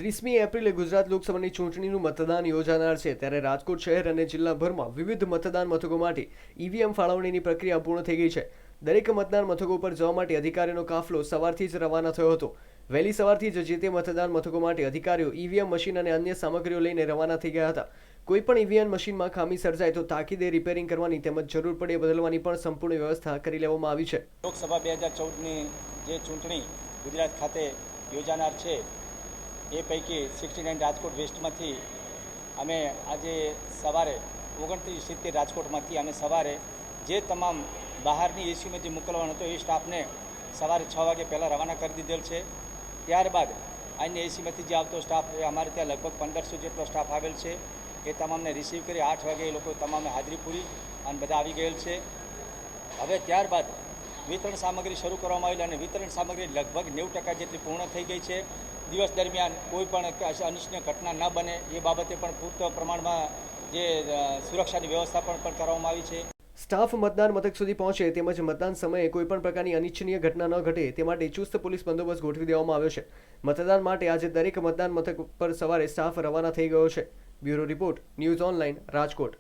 30મી એપ્રિલે ગુજરાત લોકસભાની ચૂંટણીનું મતદાન યોજાનાર છે ત્યારે રાજકોટ શહેર અને જિલ્લાભરમાં વિવિધ મતદાન મથકો માટે ઈવીએમ ફાળવણીની પ્રક્રિયા પૂર્ણ થઈ ગઈ છે। દરેક મતદાન મથકો પર જવા માટે અધિકારીઓનો કાફલો સવારથી જ રવાના થયો હતો। વહેલી સવારથી જ જે તે મતદાન મથકો માટે અધિકારીઓ ઈવીએમ મશીન અને અન્ય સામગ્રીઓ લઈને રવાના થઈ ગયા હતા। કોઈપણ ઈવીએમ મશીનમાં ખામી સર્જાય તો તાકીદે રિપેરિંગ કરવાની તેમજ જરૂર પડે બદલવાની પણ સંપૂર્ણ વ્યવસ્થા કરી લેવામાં આવી છે। લોકસભા 2014ની જે ચૂંટણી ગુજરાત ખાતે યોજાનાર છે એ પૈકી 69 રાજકોટ વેસ્ટમાંથી અમે આજે સવારે 2970 રાજકોટમાંથી અમે સવારે જે તમામ બહારની એસીમાં જે મોકલવાનો હતો એ સ્ટાફને સવારે 6 વાગે પહેલાં રવાના કરી દીધેલ છે। ત્યારબાદ અન્ય એસીમાંથી જે આવતો સ્ટાફ અમારે ત્યાં લગભગ 1500 જેટલો સ્ટાફ આવેલ છે એ તમામને રિસીવ કરી 8 વાગે એ લોકો તમામને હાજરી પૂરી અને બધા આવી ગયેલ છે। હવે ત્યારબાદ વિતરણ સામગ્રી શરૂ કરવામાં આવેલી અને વિતરણ સામગ્રી લગભગ 90% જેટલી પૂર્ણ થઈ ગઈ છે। દિવસ દરમિયાન કોઈ પણ અનિચ્છનીય ઘટના ન બને એ બાબતે પણ પૂરતા પ્રમાણમાં જે સુરક્ષાની વ્યવસ્થા પણ કરવામાં આવી છે। સ્ટાફ મતદાન મથક સુધી પહોંચે તેમજ મતદાન સમયે કોઈપણ પ્રકારની અનિચ્છનીય ઘટના ન ઘટે તે માટે ચુસ્ત પોલીસ બંદોબસ્ત ગોઠવી દેવામાં આવ્યો છે। મતદાન માટે આજે દરેક મતદાન મથક પર સવારે સ્ટાફ રવાના થઈ ગયો છે। Bureau report, news online, Rajkot.